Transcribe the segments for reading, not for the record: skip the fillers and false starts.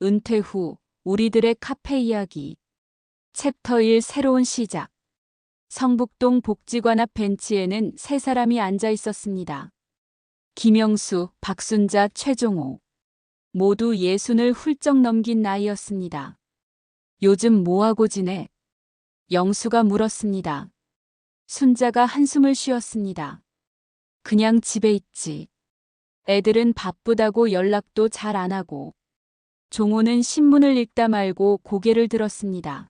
은퇴 후 우리들의 카페 이야기. 챕터 1 새로운 시작. 성북동 복지관 앞 벤치에는 세 사람이 앉아 있었습니다. 김영수, 박순자, 최종호. 모두 60을 훌쩍 넘긴 나이였습니다. 요즘 뭐하고 지내? 영수가 물었습니다. 순자가 한숨을 쉬었습니다. 그냥 집에 있지. 애들은 바쁘다고 연락도 잘 안 하고. 종호는 신문을 읽다 말고 고개를 들었습니다.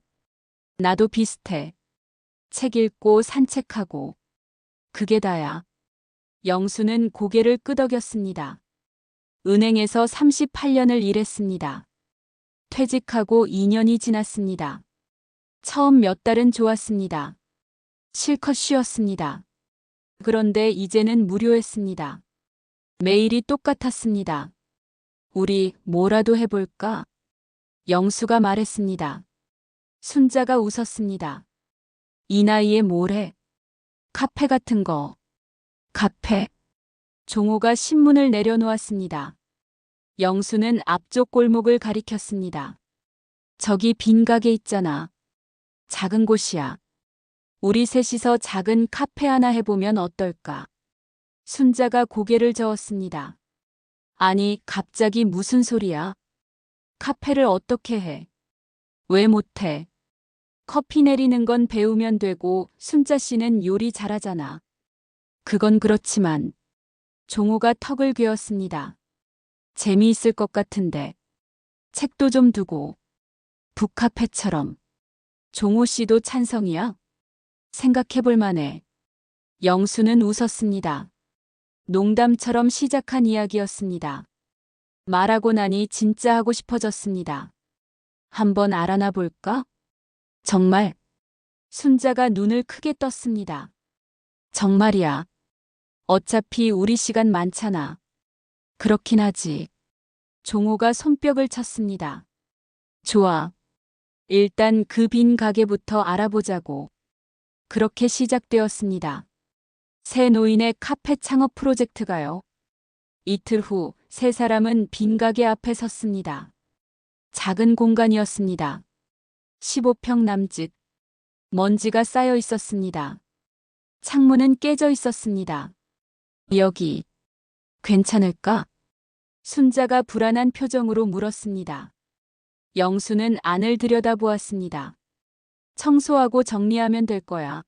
나도 비슷해. 책 읽고 산책하고. 그게 다야. 영수는 고개를 끄덕였습니다. 은행에서 38년을 일했습니다. 퇴직하고 2년이 지났습니다. 처음 몇 달은 좋았습니다. 실컷 쉬었습니다. 그런데 이제는 무료했습니다. 매일이 똑같았습니다. 우리 뭐라도 해볼까? 영수가 말했습니다. 순자가 웃었습니다. 이 나이에 뭘 해? 카페 같은 거. 카페. 종호가 신문을 내려놓았습니다. 영수는 앞쪽 골목을 가리켰습니다. 저기 빈 가게 있잖아. 작은 곳이야. 우리 셋이서 작은 카페 하나 해보면 어떨까? 순자가 고개를 저었습니다. 아니, 갑자기 무슨 소리야? 카페를 어떻게 해? 왜 못해? 커피 내리는 건 배우면 되고 순자 씨는 요리 잘하잖아. 그건 그렇지만. 종호가 턱을 괴었습니다. 재미있을 것 같은데. 책도 좀 두고. 북카페처럼. 종호 씨도 찬성이야? 생각해볼 만해. 영수는 웃었습니다. 농담처럼 시작한 이야기였습니다. 말하고 나니 진짜 하고 싶어졌습니다. 한번 알아나 볼까? 정말? 순자가 눈을 크게 떴습니다. 정말이야. 어차피 우리 시간 많잖아. 그렇긴 하지. 종호가 손뼉을 쳤습니다. 좋아. 일단 그 빈 가게부터 알아보자고. 그렇게 시작되었습니다. 새 노인의 카페 창업 프로젝트가요. 이틀 후 세 사람은 빈 가게 앞에 섰습니다. 작은 공간이었습니다. 15평 남짓. 먼지가 쌓여 있었습니다. 창문은 깨져 있었습니다. 여기 괜찮을까? 순자가 불안한 표정으로 물었습니다. 영수는 안을 들여다보았습니다. 청소하고 정리하면 될 거야.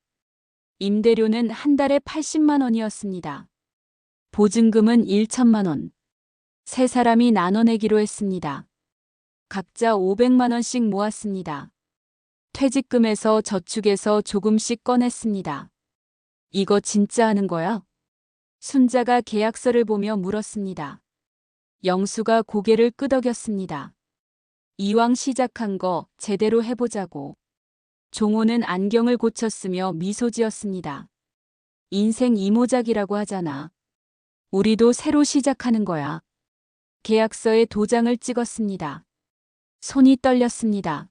임대료는 한 달에 80만 원이었습니다. 보증금은 1천만 원. 세 사람이 나눠내기로 했습니다. 각자 500만 원씩 모았습니다. 퇴직금에서 저축해서 조금씩 꺼냈습니다. 이거 진짜 하는 거야? 순자가 계약서를 보며 물었습니다. 영수가 고개를 끄덕였습니다. 이왕 시작한 거 제대로 해보자고. 종호는 안경을 고쳤으며 미소 지었습니다. 인생 이모작이라고 하잖아. 우리도 새로 시작하는 거야. 계약서에 도장을 찍었습니다. 손이 떨렸습니다.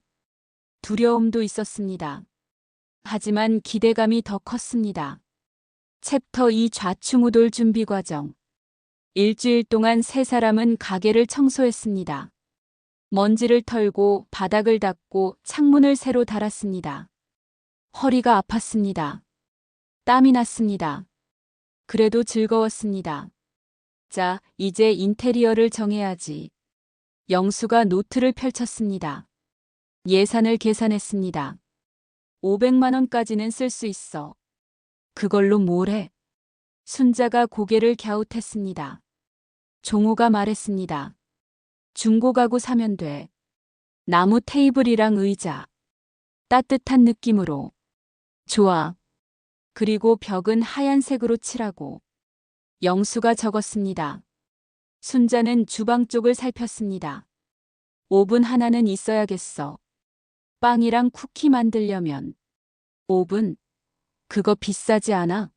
두려움도 있었습니다. 하지만 기대감이 더 컸습니다. 챕터 2 좌충우돌 준비 과정. 일주일 동안 세 사람은 가게를 청소했습니다. 먼지를 털고 바닥을 닦고 창문을 새로 달았습니다. 허리가 아팠습니다. 땀이 났습니다. 그래도 즐거웠습니다. 자, 이제 인테리어를 정해야지. 영수가 노트를 펼쳤습니다. 예산을 계산했습니다. 500만 원까지는 쓸 수 있어. 그걸로 뭘 해? 순자가 고개를 갸웃했습니다. 종호가 말했습니다. 중고 가구 사면 돼. 나무 테이블이랑 의자. 따뜻한 느낌으로. 좋아. 그리고 벽은 하얀색으로 칠하고. 영수가 적었습니다. 순자는 주방 쪽을 살폈습니다. 오븐 하나는 있어야겠어. 빵이랑 쿠키 만들려면. 오븐? 그거 비싸지 않아?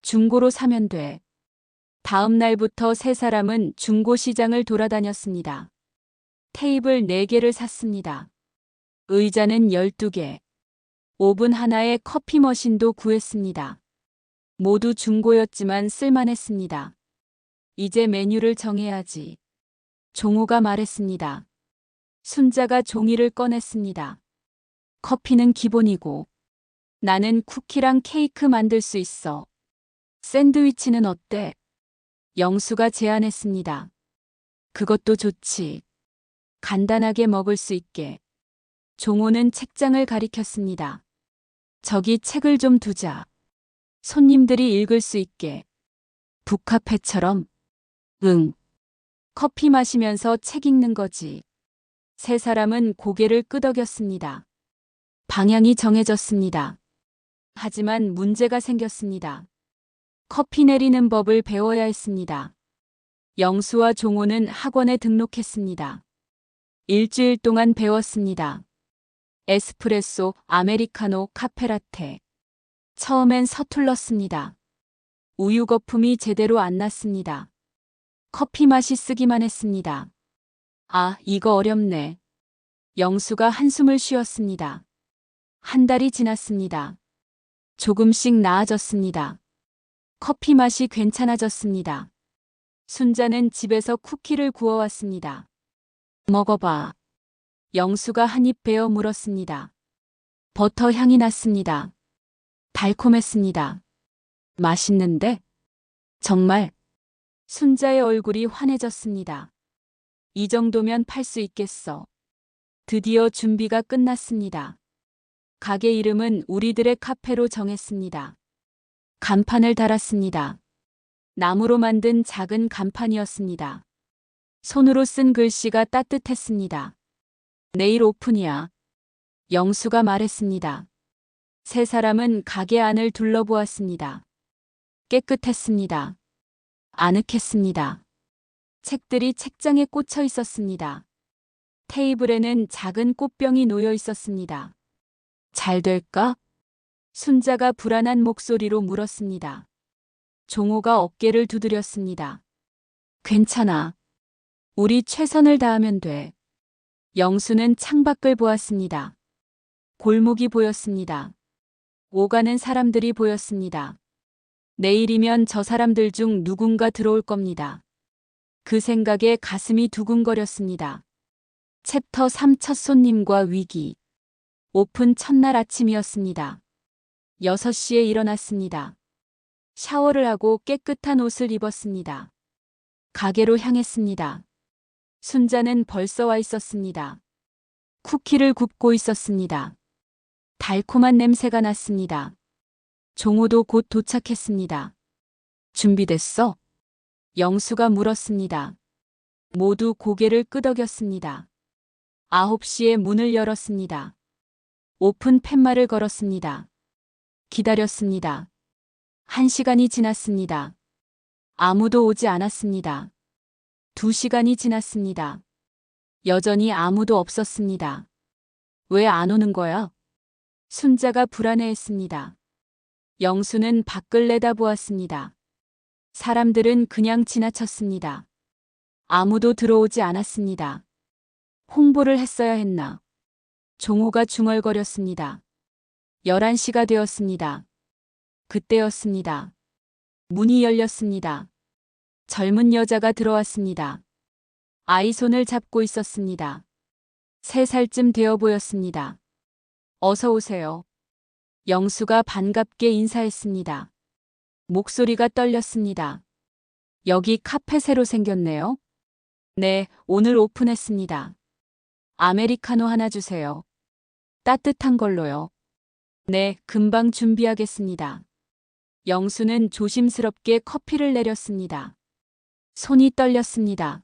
중고로 사면 돼. 다음 날부터 세 사람은 중고 시장을 돌아다녔습니다. 테이블 4개를 샀습니다. 의자는 12개. 오븐 하나에 커피 머신도 구했습니다. 모두 중고였지만 쓸만했습니다. 이제 메뉴를 정해야지. 종호가 말했습니다. 순자가 종이를 꺼냈습니다. 커피는 기본이고 나는 쿠키랑 케이크 만들 수 있어. 샌드위치는 어때? 영수가 제안했습니다. 그것도 좋지. 간단하게 먹을 수 있게. 종호는 책장을 가리켰습니다. 저기 책을 좀 두자. 손님들이 읽을 수 있게. 북카페처럼. 응. 커피 마시면서 책 읽는 거지. 세 사람은 고개를 끄덕였습니다. 방향이 정해졌습니다. 하지만 문제가 생겼습니다. 커피 내리는 법을 배워야 했습니다. 영수와 종호는 학원에 등록했습니다. 일주일 동안 배웠습니다. 에스프레소, 아메리카노, 카페라테. 처음엔 서툴렀습니다. 우유 거품이 제대로 안 났습니다. 커피 맛이 쓰기만 했습니다. 아, 이거 어렵네. 영수가 한숨을 쉬었습니다. 한 달이 지났습니다. 조금씩 나아졌습니다. 커피 맛이 괜찮아졌습니다. 순자는 집에서 쿠키를 구워왔습니다. 먹어봐. 영수가 한 입 베어 물었습니다. 버터 향이 났습니다. 달콤했습니다. 맛있는데? 정말? 순자의 얼굴이 환해졌습니다. 이 정도면 팔 수 있겠어. 드디어 준비가 끝났습니다. 가게 이름은 우리들의 카페로 정했습니다. 간판을 달았습니다. 나무로 만든 작은 간판이었습니다. 손으로 쓴 글씨가 따뜻했습니다. 내일 오픈이야. 영수가 말했습니다. 세 사람은 가게 안을 둘러보았습니다. 깨끗했습니다. 아늑했습니다. 책들이 책장에 꽂혀 있었습니다. 테이블에는 작은 꽃병이 놓여 있었습니다. 잘 될까? 순자가 불안한 목소리로 물었습니다. 종호가 어깨를 두드렸습니다. 괜찮아. 우리 최선을 다하면 돼. 영수는 창밖을 보았습니다. 골목이 보였습니다. 오가는 사람들이 보였습니다. 내일이면 저 사람들 중 누군가 들어올 겁니다. 그 생각에 가슴이 두근거렸습니다. 챕터 3 첫 손님과 위기. 오픈 첫날 아침이었습니다. 6시에 일어났습니다. 샤워를 하고 깨끗한 옷을 입었습니다. 가게로 향했습니다. 순자는 벌써 와 있었습니다. 쿠키를 굽고 있었습니다. 달콤한 냄새가 났습니다. 종호도 곧 도착했습니다. 준비됐어? 영수가 물었습니다. 모두 고개를 끄덕였습니다. 9시에 문을 열었습니다. 오픈 팻말을 걸었습니다. 기다렸습니다. 1시간이 지났습니다. 아무도 오지 않았습니다. 2시간이 지났습니다. 여전히 아무도 없었습니다. 왜 안 오는 거야? 순자가 불안해했습니다. 영수는 밖을 내다보았습니다. 사람들은 그냥 지나쳤습니다. 아무도 들어오지 않았습니다. 홍보를 했어야 했나? 종호가 중얼거렸습니다. 11시가 되었습니다. 그때였습니다. 문이 열렸습니다. 젊은 여자가 들어왔습니다. 아이 손을 잡고 있었습니다. 3살쯤 되어 보였습니다. 어서 오세요. 영수가 반갑게 인사했습니다. 목소리가 떨렸습니다. 여기 카페 새로 생겼네요. 네, 오늘 오픈했습니다. 아메리카노 하나 주세요. 따뜻한 걸로요. 네, 금방 준비하겠습니다. 영수는 조심스럽게 커피를 내렸습니다. 손이 떨렸습니다.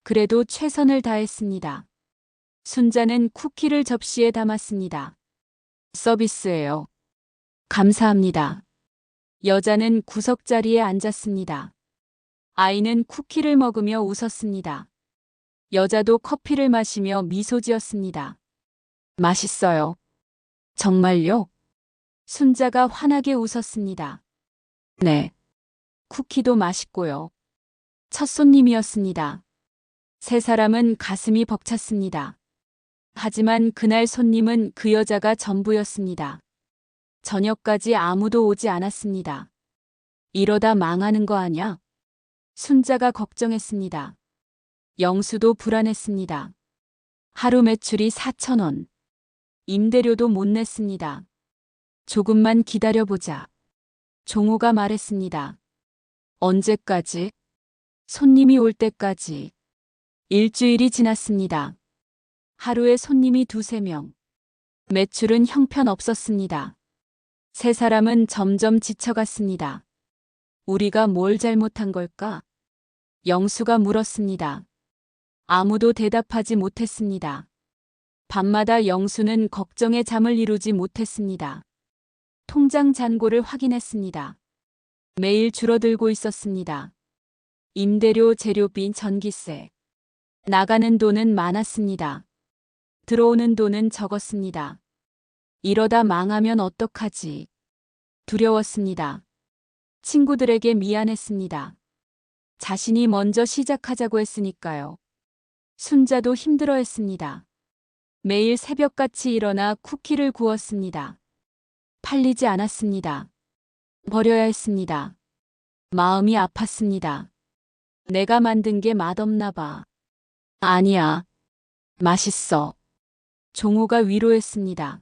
그래도 최선을 다했습니다. 순자는 쿠키를 접시에 담았습니다. 서비스예요. 감사합니다. 여자는 구석자리에 앉았습니다. 아이는 쿠키를 먹으며 웃었습니다. 여자도 커피를 마시며 미소 지었습니다. 맛있어요. 정말요? 순자가 환하게 웃었습니다. 네. 쿠키도 맛있고요. 첫 손님이었습니다. 세 사람은 가슴이 벅찼습니다. 하지만 그날 손님은 그 여자가 전부였습니다. 저녁까지 아무도 오지 않았습니다. 이러다 망하는 거 아냐? 순자가 걱정했습니다. 영수도 불안했습니다. 하루 매출이 4,000원. 임대료도 못 냈습니다. 조금만 기다려보자. 종호가 말했습니다. 언제까지? 손님이 올 때까지. 일주일이 지났습니다. 하루에 손님이 2~3명. 매출은 형편없었습니다. 세 사람은 점점 지쳐갔습니다. 우리가 뭘 잘못한 걸까? 영수가 물었습니다. 아무도 대답하지 못했습니다. 밤마다 영수는 걱정에 잠을 이루지 못했습니다. 통장 잔고를 확인했습니다. 매일 줄어들고 있었습니다. 임대료, 재료비, 전기세. 나가는 돈은 많았습니다. 들어오는 돈은 적었습니다. 이러다 망하면 어떡하지? 두려웠습니다. 친구들에게 미안했습니다. 자신이 먼저 시작하자고 했으니까요. 순자도 힘들어했습니다. 매일 새벽같이 일어나 쿠키를 구웠습니다. 팔리지 않았습니다. 버려야 했습니다. 마음이 아팠습니다. 내가 만든 게 맛없나 봐. 아니야. 맛있어. 종호가 위로했습니다.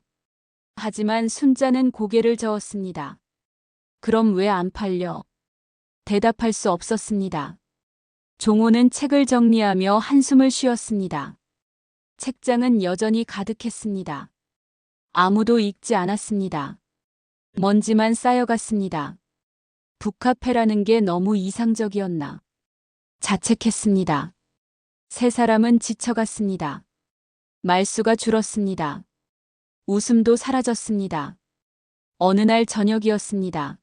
하지만 순자는 고개를 저었습니다. 그럼 왜 안 팔려? 대답할 수 없었습니다. 종호는 책을 정리하며 한숨을 쉬었습니다. 책장은 여전히 가득했습니다. 아무도 읽지 않았습니다. 먼지만 쌓여갔습니다. 북카페라는 게 너무 이상적이었나. 자책했습니다. 세 사람은 지쳐갔습니다. 말수가 줄었습니다. 웃음도 사라졌습니다. 어느 날 저녁이었습니다.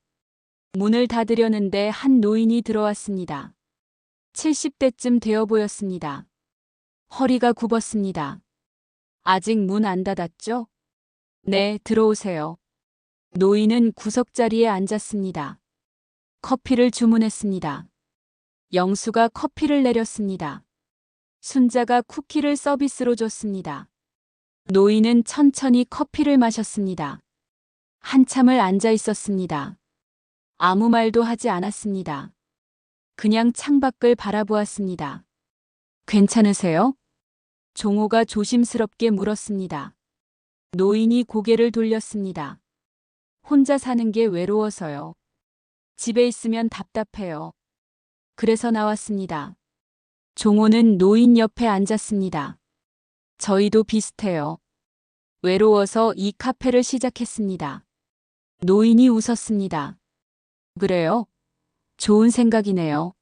문을 닫으려는데 한 노인이 들어왔습니다. 70대쯤 되어 보였습니다. 허리가 굽었습니다. 아직 문 안 닫았죠? 네, 들어오세요. 노인은 구석자리에 앉았습니다. 커피를 주문했습니다. 영수가 커피를 내렸습니다. 순자가 쿠키를 서비스로 줬습니다. 노인은 천천히 커피를 마셨습니다. 한참을 앉아 있었습니다. 아무 말도 하지 않았습니다. 그냥 창밖을 바라보았습니다. 괜찮으세요? 종호가 조심스럽게 물었습니다. 노인이 고개를 돌렸습니다. 혼자 사는 게 외로워서요. 집에 있으면 답답해요. 그래서 나왔습니다. 종호는 노인 옆에 앉았습니다. 저희도 비슷해요. 외로워서 이 카페를 시작했습니다. 노인이 웃었습니다. 그래요? 좋은 생각이네요.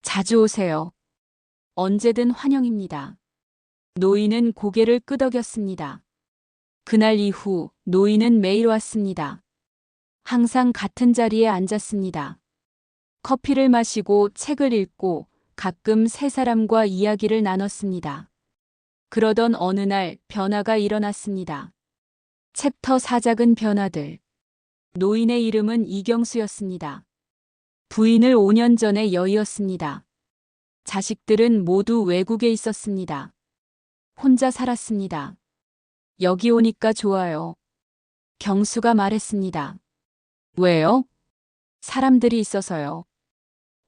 자주 오세요. 언제든 환영입니다. 노인은 고개를 끄덕였습니다. 그날 이후 노인은 매일 왔습니다. 항상 같은 자리에 앉았습니다. 커피를 마시고 책을 읽고 가끔 세 사람과 이야기를 나눴습니다. 그러던 어느 날 변화가 일어났습니다. 챕터 4 작은 변화들. 노인의 이름은 이경수였습니다. 부인을 5년 전에 여의었습니다. 자식들은 모두 외국에 있었습니다. 혼자 살았습니다. 여기 오니까 좋아요. 경수가 말했습니다. 왜요? 사람들이 있어서요.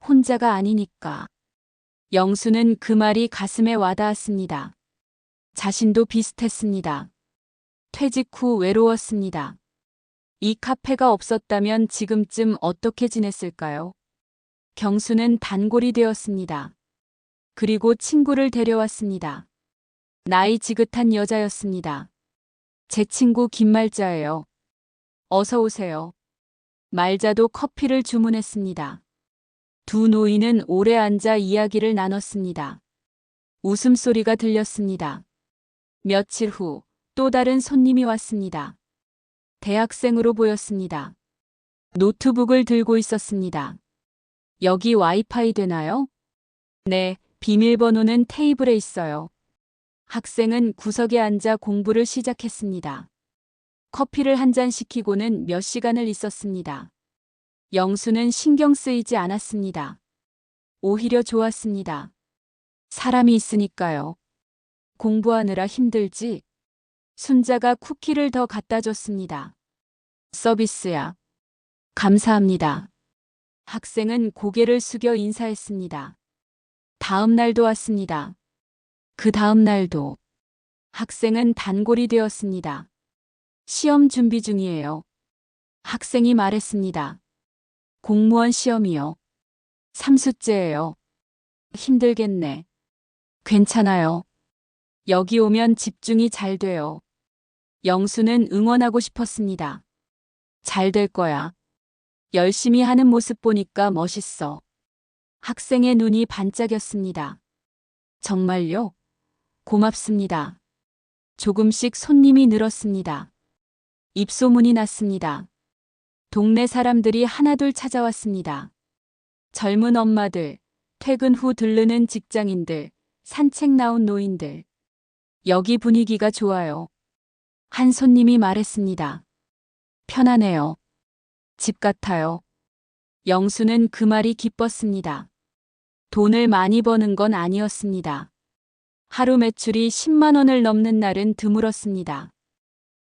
혼자가 아니니까. 영수는 그 말이 가슴에 와닿았습니다. 자신도 비슷했습니다. 퇴직 후 외로웠습니다. 이 카페가 없었다면 지금쯤 어떻게 지냈을까요? 경수는 단골이 되었습니다. 그리고 친구를 데려왔습니다. 나이 지긋한 여자였습니다. 제 친구 김말자예요. 어서 오세요. 말자도 커피를 주문했습니다. 두 노인은 오래 앉아 이야기를 나눴습니다. 웃음소리가 들렸습니다. 며칠 후 또 다른 손님이 왔습니다. 대학생으로 보였습니다. 노트북을 들고 있었습니다. 여기 와이파이 되나요? 네, 비밀번호는 테이블에 있어요. 학생은 구석에 앉아 공부를 시작했습니다. 커피를 한 잔 시키고는 몇 시간을 있었습니다. 영수는 신경 쓰이지 않았습니다. 오히려 좋았습니다. 사람이 있으니까요. 공부하느라 힘들지? 순자가 쿠키를 더 갖다 줬습니다. 서비스야. 감사합니다. 학생은 고개를 숙여 인사했습니다. 다음 날도 왔습니다. 그 다음 날도. 학생은 단골이 되었습니다. 시험 준비 중이에요. 학생이 말했습니다. 공무원 시험이요. 3수째예요. 힘들겠네. 괜찮아요. 여기 오면 집중이 잘 돼요. 영수는 응원하고 싶었습니다. 잘 될 거야. 열심히 하는 모습 보니까 멋있어. 학생의 눈이 반짝였습니다. 정말요? 고맙습니다. 조금씩 손님이 늘었습니다. 입소문이 났습니다. 동네 사람들이 하나둘 찾아왔습니다. 젊은 엄마들, 퇴근 후 들르는 직장인들, 산책 나온 노인들. 여기 분위기가 좋아요. 한 손님이 말했습니다. 편안해요. 집 같아요. 영수는 그 말이 기뻤습니다. 돈을 많이 버는 건 아니었습니다. 하루 매출이 10만 원을 넘는 날은 드물었습니다.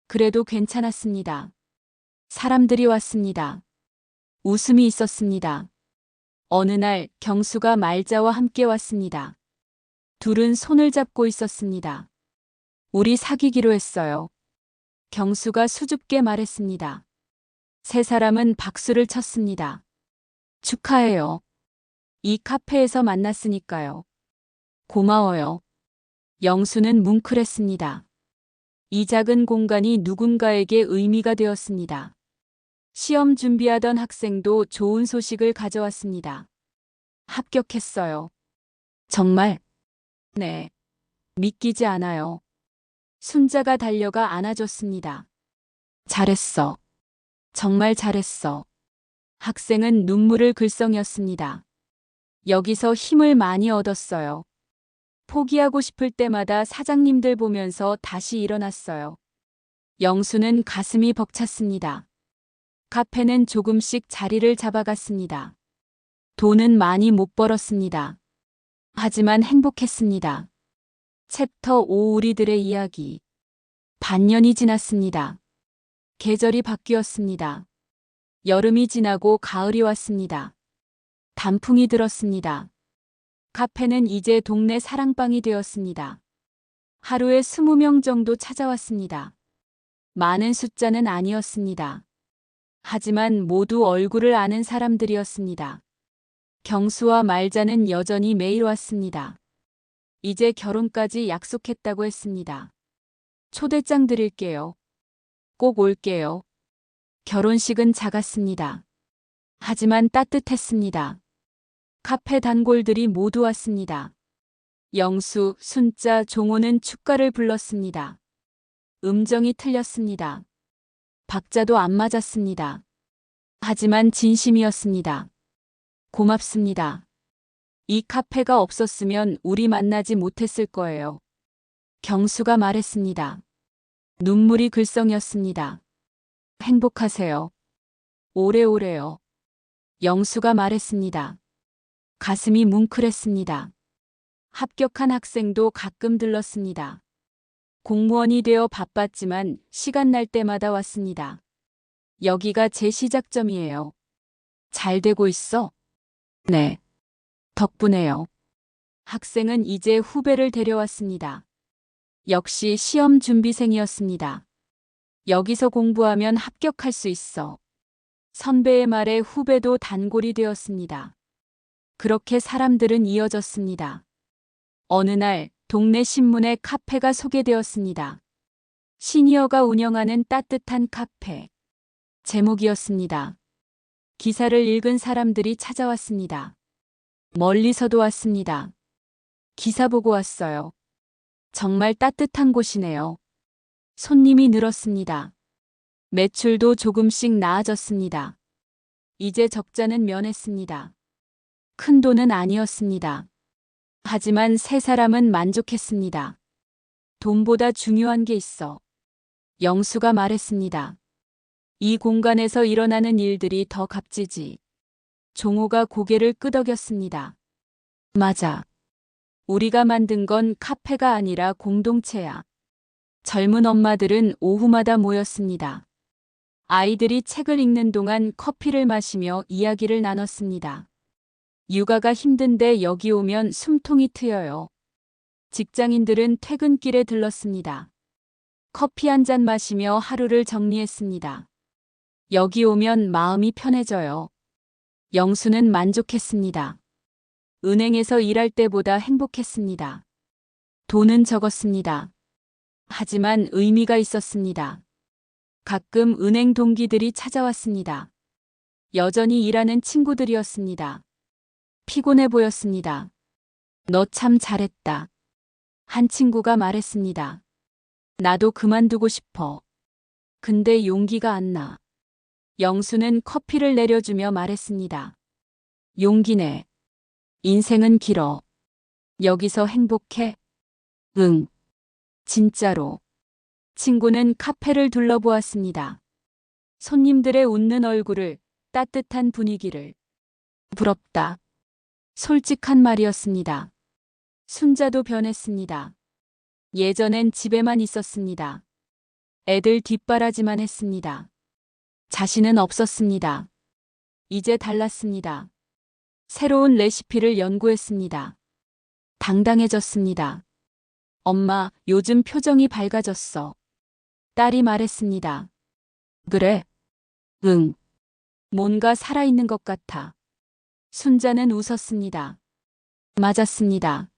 그래도 괜찮았습니다. 사람들이 왔습니다. 웃음이 있었습니다. 어느 날 경수가 말자와 함께 왔습니다. 둘은 손을 잡고 있었습니다. 우리 사귀기로 했어요. 경수가 수줍게 말했습니다. 세 사람은 박수를 쳤습니다. 축하해요. 이 카페에서 만났으니까요. 고마워요. 영수는 뭉클했습니다. 이 작은 공간이 누군가에게 의미가 되었습니다. 시험 준비하던 학생도 좋은 소식을 가져왔습니다. 합격했어요. 정말? 네. 믿기지 않아요. 순자가 달려가 안아줬습니다. 잘했어. 정말 잘했어. 학생은 눈물을 글썽였습니다. 여기서 힘을 많이 얻었어요. 포기하고 싶을 때마다 사장님들 보면서 다시 일어났어요. 영수는 가슴이 벅찼습니다. 카페는 조금씩 자리를 잡아갔습니다. 돈은 많이 못 벌었습니다. 하지만 행복했습니다. 챕터 5 우리들의 이야기. 반년이 지났습니다. 계절이 바뀌었습니다. 여름이 지나고 가을이 왔습니다. 단풍이 들었습니다. 카페는 이제 동네 사랑방이 되었습니다. 하루에 20명 정도 찾아왔습니다. 많은 숫자는 아니었습니다. 하지만 모두 얼굴을 아는 사람들이었습니다. 경수와 말자는 여전히 매일 왔습니다. 이제 결혼까지 약속했다고 했습니다. 초대장 드릴게요. 꼭 올게요. 결혼식은 작았습니다. 하지만 따뜻했습니다. 카페 단골들이 모두 왔습니다. 영수, 순자, 종호는 축가를 불렀습니다. 음정이 틀렸습니다. 박자도 안 맞았습니다. 하지만 진심이었습니다. 고맙습니다. 이 카페가 없었으면 우리 만나지 못했을 거예요. 경수가 말했습니다. 눈물이 글썽였습니다. 행복하세요. 오래오래요. 영수가 말했습니다. 가슴이 뭉클했습니다. 합격한 학생도 가끔 들렀습니다. 공무원이 되어 바빴지만 시간 날 때마다 왔습니다. 여기가 제 시작점이에요. 잘 되고 있어? 네. 덕분에요. 학생은 이제 후배를 데려왔습니다. 역시 시험 준비생이었습니다. 여기서 공부하면 합격할 수 있어. 선배의 말에 후배도 단골이 되었습니다. 그렇게 사람들은 이어졌습니다. 어느 날 동네 신문에 카페가 소개되었습니다. 시니어가 운영하는 따뜻한 카페. 제목이었습니다. 기사를 읽은 사람들이 찾아왔습니다. 멀리서도 왔습니다. 기사 보고 왔어요. 정말 따뜻한 곳이네요. 손님이 늘었습니다. 매출도 조금씩 나아졌습니다. 이제 적자는 면했습니다. 큰 돈은 아니었습니다. 하지만 세 사람은 만족했습니다. 돈보다 중요한 게 있어. 영수가 말했습니다. 이 공간에서 일어나는 일들이 더 값지지. 종호가 고개를 끄덕였습니다. 맞아. 우리가 만든 건 카페가 아니라 공동체야. 젊은 엄마들은 오후마다 모였습니다. 아이들이 책을 읽는 동안 커피를 마시며 이야기를 나눴습니다. 육아가 힘든데 여기 오면 숨통이 트여요. 직장인들은 퇴근길에 들렀습니다. 커피 한 잔 마시며 하루를 정리했습니다. 여기 오면 마음이 편해져요. 영수는 만족했습니다. 은행에서 일할 때보다 행복했습니다. 돈은 적었습니다. 하지만 의미가 있었습니다. 가끔 은행 동기들이 찾아왔습니다. 여전히 일하는 친구들이었습니다. 피곤해 보였습니다. 너 참 잘했다. 한 친구가 말했습니다. 나도 그만두고 싶어. 근데 용기가 안 나. 영수는 커피를 내려주며 말했습니다. 용기내. 인생은 길어. 여기서 행복해? 응. 진짜로. 친구는 카페를 둘러보았습니다. 손님들의 웃는 얼굴을, 따뜻한 분위기를. 부럽다. 솔직한 말이었습니다. 순자도 변했습니다. 예전엔 집에만 있었습니다. 애들 뒷바라지만 했습니다. 자신은 없었습니다. 이제 달랐습니다. 새로운 레시피를 연구했습니다. 당당해졌습니다. 엄마, 요즘 표정이 밝아졌어. 딸이 말했습니다. 그래? 응. 뭔가 살아있는 것 같아. 순자는 웃었습니다. 맞았습니다.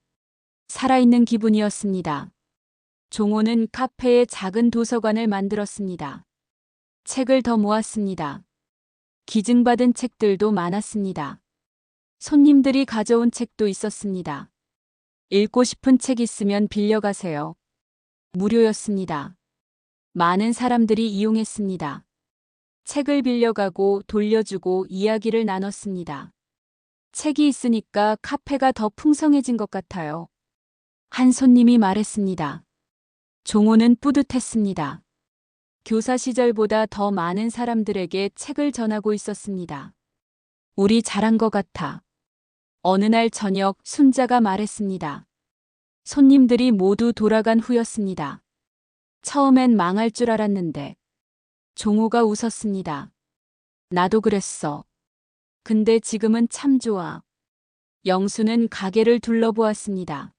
살아있는 기분이었습니다. 종호는 카페에 작은 도서관을 만들었습니다. 책을 더 모았습니다. 기증받은 책들도 많았습니다. 손님들이 가져온 책도 있었습니다. 읽고 싶은 책 있으면 빌려가세요. 무료였습니다. 많은 사람들이 이용했습니다. 책을 빌려가고 돌려주고 이야기를 나눴습니다. 책이 있으니까 카페가 더 풍성해진 것 같아요. 한 손님이 말했습니다. 종호는 뿌듯했습니다. 교사 시절보다 더 많은 사람들에게 책을 전하고 있었습니다. 우리 잘한 것 같아. 어느 날 저녁 순자가 말했습니다. 손님들이 모두 돌아간 후였습니다. 처음엔 망할 줄 알았는데. 종호가 웃었습니다. 나도 그랬어. 근데 지금은 참 좋아. 영수는 가게를 둘러보았습니다.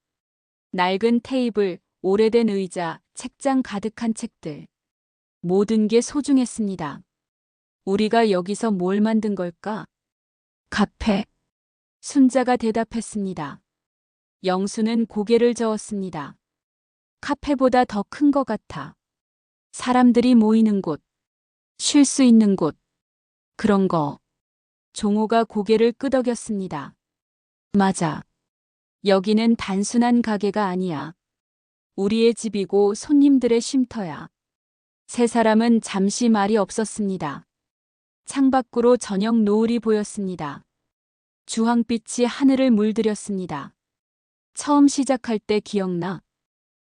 낡은 테이블, 오래된 의자, 책장 가득한 책들. 모든 게 소중했습니다. 우리가 여기서 뭘 만든 걸까? 카페. 순자가 대답했습니다. 영수는 고개를 저었습니다. 카페보다 더 큰 것 같아. 사람들이 모이는 곳, 쉴 수 있는 곳, 그런 거. 종호가 고개를 끄덕였습니다. 맞아. 여기는 단순한 가게가 아니야. 우리의 집이고 손님들의 쉼터야. 세 사람은 잠시 말이 없었습니다. 창밖으로 저녁 노을이 보였습니다. 주황빛이 하늘을 물들였습니다. 처음 시작할 때 기억나?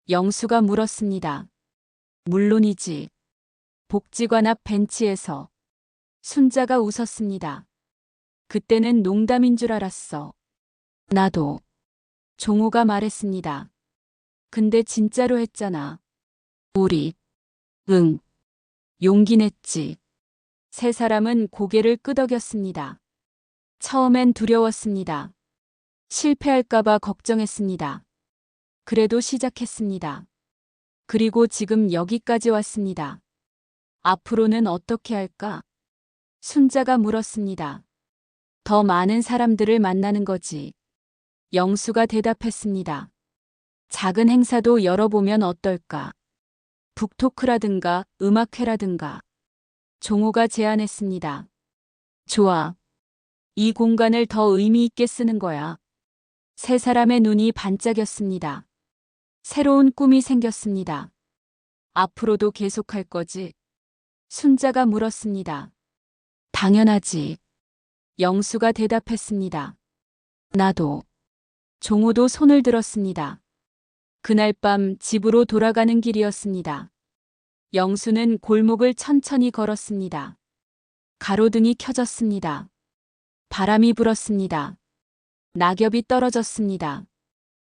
영수가 물었습니다. 물론이지. 복지관 앞 벤치에서. 순자가 웃었습니다. 그때는 농담인 줄 알았어. 나도. 종호가 말했습니다. 근데 진짜로 했잖아. 우리. 응. 용기 냈지. 세 사람은 고개를 끄덕였습니다. 처음엔 두려웠습니다. 실패할까봐 걱정했습니다. 그래도 시작했습니다. 그리고 지금 여기까지 왔습니다. 앞으로는 어떻게 할까? 순자가 물었습니다. 더 많은 사람들을 만나는 거지. 영수가 대답했습니다. 작은 행사도 열어보면 어떨까? 북토크라든가 음악회라든가. 종호가 제안했습니다. 좋아. 이 공간을 더 의미 있게 쓰는 거야. 세 사람의 눈이 반짝였습니다. 새로운 꿈이 생겼습니다. 앞으로도 계속할 거지? 순자가 물었습니다. 당연하지. 영수가 대답했습니다. 나도. 종호도 손을 들었습니다. 그날 밤 집으로 돌아가는 길이었습니다. 영수는 골목을 천천히 걸었습니다. 가로등이 켜졌습니다. 바람이 불었습니다. 낙엽이 떨어졌습니다.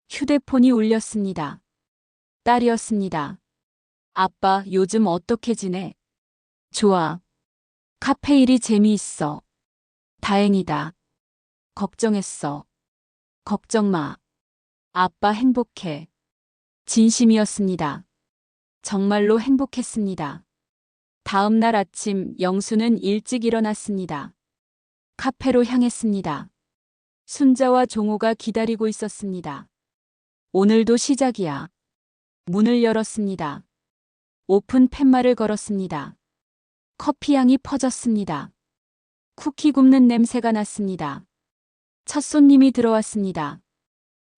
휴대폰이 울렸습니다. 딸이었습니다. 아빠, 요즘 어떻게 지내? 좋아. 카페 일이 재미있어. 다행이다. 걱정했어. 걱정 마. 아빠 행복해. 진심이었습니다. 정말로 행복했습니다. 다음 날 아침 영수는 일찍 일어났습니다. 카페로 향했습니다. 순자와 종호가 기다리고 있었습니다. 오늘도 시작이야. 문을 열었습니다. 오픈 팻말을 걸었습니다. 커피 향이 퍼졌습니다. 쿠키 굽는 냄새가 났습니다. 첫 손님이 들어왔습니다.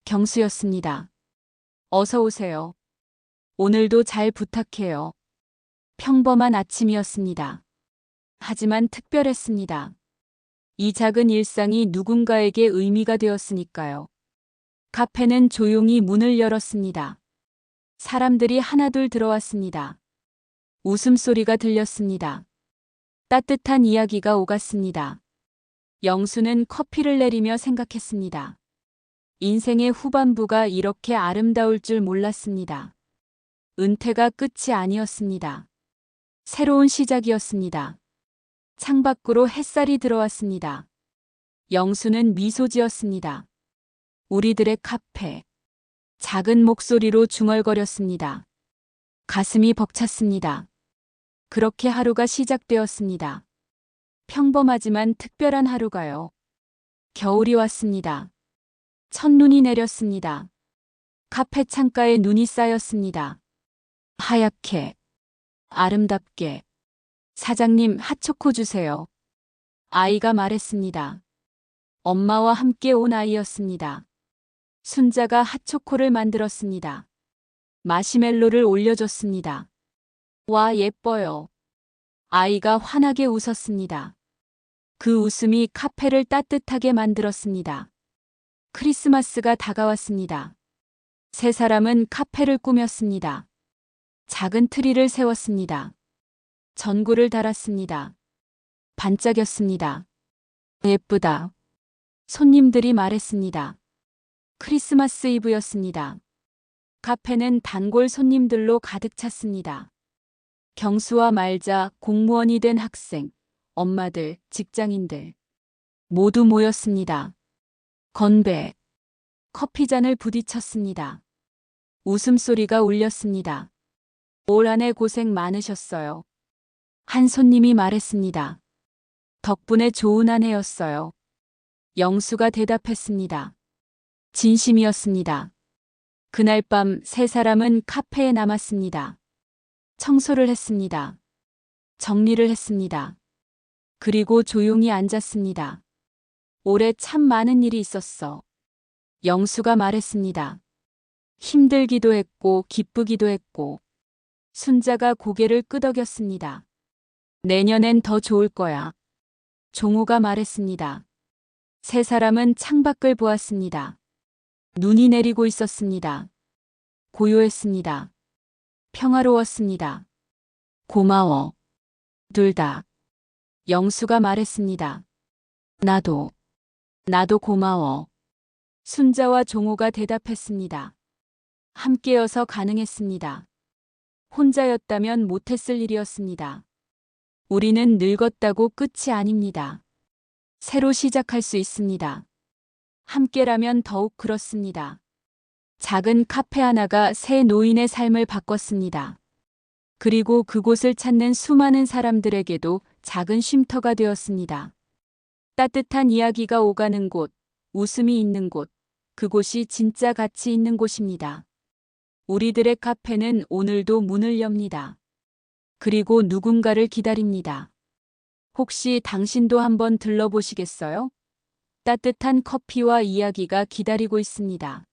경수였습니다. 어서 오세요. 오늘도 잘 부탁해요. 평범한 아침이었습니다. 하지만 특별했습니다. 이 작은 일상이 누군가에게 의미가 되었으니까요. 카페는 조용히 문을 열었습니다. 사람들이 하나둘 들어왔습니다. 웃음소리가 들렸습니다. 따뜻한 이야기가 오갔습니다. 영수는 커피를 내리며 생각했습니다. 인생의 후반부가 이렇게 아름다울 줄 몰랐습니다. 은퇴가 끝이 아니었습니다. 새로운 시작이었습니다. 창밖으로 햇살이 들어왔습니다. 영수는 미소 지었습니다. 우리들의 카페. 작은 목소리로 중얼거렸습니다. 가슴이 벅찼습니다. 그렇게 하루가 시작되었습니다. 평범하지만 특별한 하루가요. 겨울이 왔습니다. 첫눈이 내렸습니다. 카페 창가에 눈이 쌓였습니다. 하얗게, 아름답게. 사장님, 핫초코 주세요. 아이가 말했습니다. 엄마와 함께 온 아이였습니다. 순자가 핫초코를 만들었습니다. 마시멜로를 올려줬습니다. 와, 예뻐요. 아이가 환하게 웃었습니다. 그 웃음이 카페를 따뜻하게 만들었습니다. 크리스마스가 다가왔습니다. 세 사람은 카페를 꾸몄습니다. 작은 트리를 세웠습니다. 전구를 달았습니다. 반짝였습니다. 예쁘다. 손님들이 말했습니다. 크리스마스 이브였습니다. 카페는 단골 손님들로 가득 찼습니다. 경수와 말자, 공무원이 된 학생, 엄마들, 직장인들 모두 모였습니다. 건배, 커피잔을 부딪혔습니다. 웃음소리가 울렸습니다. 올 한 해 고생 많으셨어요. 한 손님이 말했습니다. 덕분에 좋은 한 해였어요. 영수가 대답했습니다. 진심이었습니다. 그날 밤 세 사람은 카페에 남았습니다. 청소를 했습니다. 정리를 했습니다. 그리고 조용히 앉았습니다. 올해 참 많은 일이 있었어. 영수가 말했습니다. 힘들기도 했고 기쁘기도 했고. 순자가 고개를 끄덕였습니다. 내년엔 더 좋을 거야. 종호가 말했습니다. 세 사람은 창밖을 보았습니다. 눈이 내리고 있었습니다. 고요했습니다. 평화로웠습니다. 고마워. 둘 다. 영수가 말했습니다. 나도 고마워. 순자와 종호가 대답했습니다. 함께여서 가능했습니다. 혼자였다면 못했을 일이었습니다. 우리는 늙었다고 끝이 아닙니다. 새로 시작할 수 있습니다. 함께라면 더욱 그렇습니다. 작은 카페 하나가 새 노인의 삶을 바꿨습니다. 그리고 그곳을 찾는 수많은 사람들에게도 작은 쉼터가 되었습니다. 따뜻한 이야기가 오가는 곳, 웃음이 있는 곳, 그곳이 진짜 가치 있는 곳입니다. 우리들의 카페는 오늘도 문을 엽니다. 그리고 누군가를 기다립니다. 혹시 당신도 한번 들러보시겠어요? 따뜻한 커피와 이야기가 기다리고 있습니다.